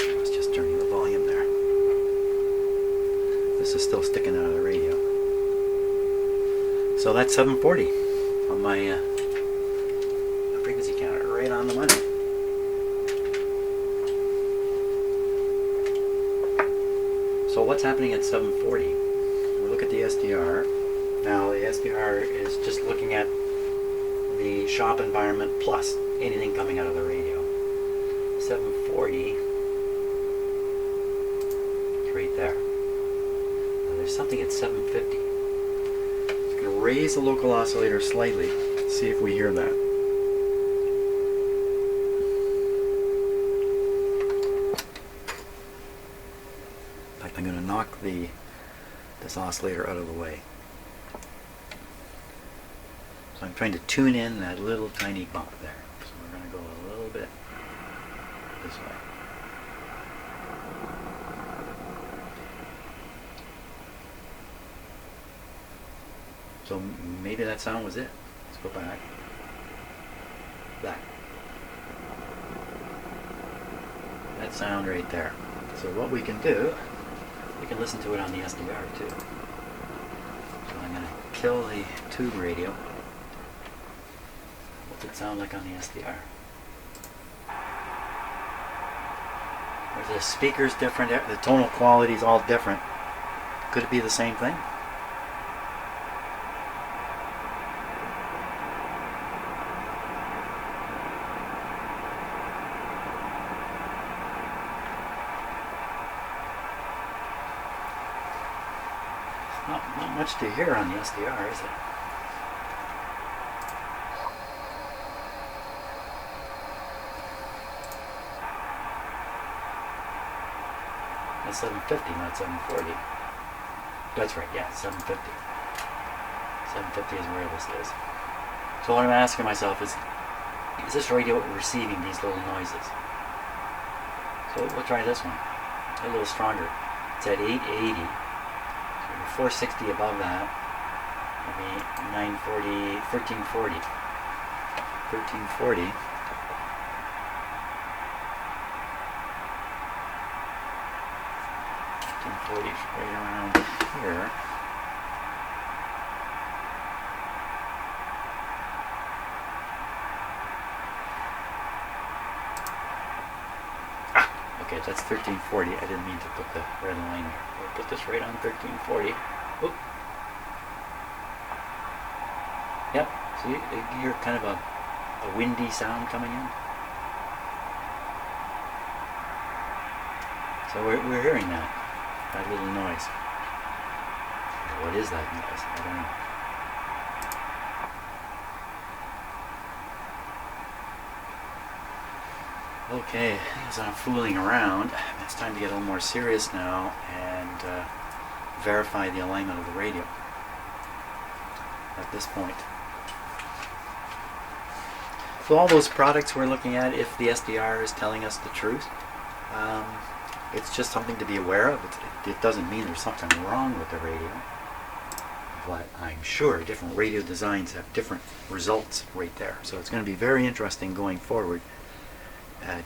I was just turning the volume there. This is still sticking out of the radio. So that's 740 on my frequency counter, right on the money. So what's happening at 740? We look at the SDR. Now the SDR is just looking at the shop environment plus anything coming out of the radio. 740 is right there. Now there's something at 750. Raise the local oscillator slightly, see if we hear that. In fact, I'm going to knock this oscillator out of the way. So I'm trying to tune in that little tiny bump there. So we're going to go a little bit this way. So maybe that sound was it. Let's go back. That sound right there. So what we can do, we can listen to it on the SDR too. So I'm going to kill the tube radio. What's it sound like on the SDR? Are the speakers different? The tonal quality is all different. Could it be the same thing? Not much to hear on the SDR, is it? That's 750, not 740. That's right, yeah, 750. 750 is where this is. So what I'm asking myself is this radio receiving these little noises? So we'll try this one. A little stronger. It's at 880. So we're 460 above that. Maybe 940, 1340. 1340. 1340 right around here. Okay, that's 1340. I didn't mean to put the red line there. We'll put this right on 1340. Oop. Yep, so you hear kind of a windy sound coming in. So we're hearing that little noise. What is that noise? I don't know. Okay, as I'm fooling around, it's time to get a little more serious now and verify the alignment of the radio at this point. So all those products we're looking at, if the SDR is telling us the truth, it's just something to be aware of. It doesn't mean there's something wrong with the radio, but I'm sure different radio designs have different results right there. So it's going to be very interesting going forward,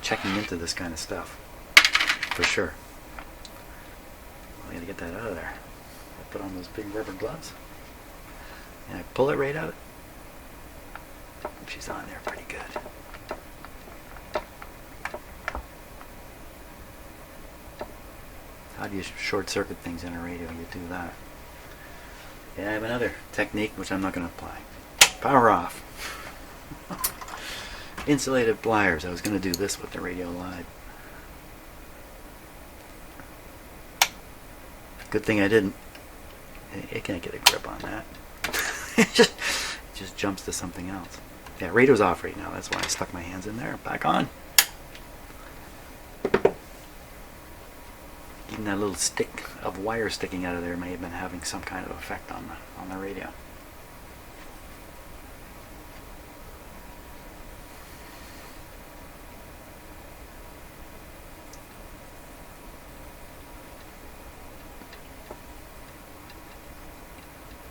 checking into this kind of stuff, for sure. I got to get that out of there. I put on those big rubber gloves, and I pull it right out. She's on there pretty good. How do you short circuit things in a radio? You do that. Yeah, I have another technique which I'm not going to apply. Power off. Insulated pliers. I was going to do this with the radio live. Good thing I didn't. I can't get a grip on that. It just jumps to something else. Yeah, radio's off right now. That's why I stuck my hands in there. Back on. Even that little stick of wire sticking out of there may have been having some kind of effect on the radio.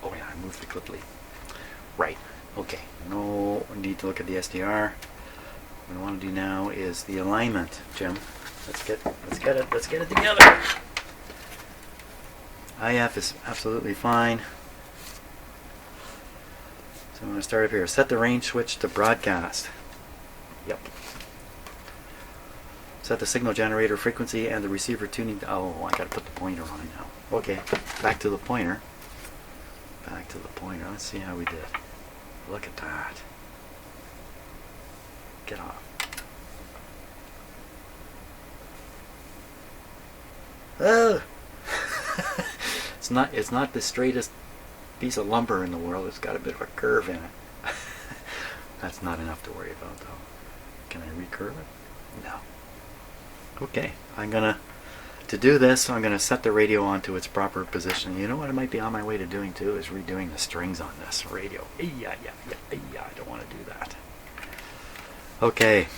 Oh yeah, I moved the clip lead. Right. Okay. No need to look at the SDR. What I want to do now is the alignment, Jim. Let's get it together. IF is absolutely fine. So I'm going to start up here. Set the range switch to broadcast. Yep. Set the signal generator frequency and the receiver tuning. Oh, I got to put the pointer on now. Okay, back to the pointer. Back to the pointer. Let's see how we did. Look at that. Get off. Oh. It's not the straightest piece of lumber in the world. It's got a bit of a curve in it. That's not enough to worry about though. Can I recurve it? No. Okay, to do this, I'm gonna set the radio onto its proper position. You know what I might be on my way to doing too is redoing the strings on this radio. Yeah, I don't want to do that. Okay,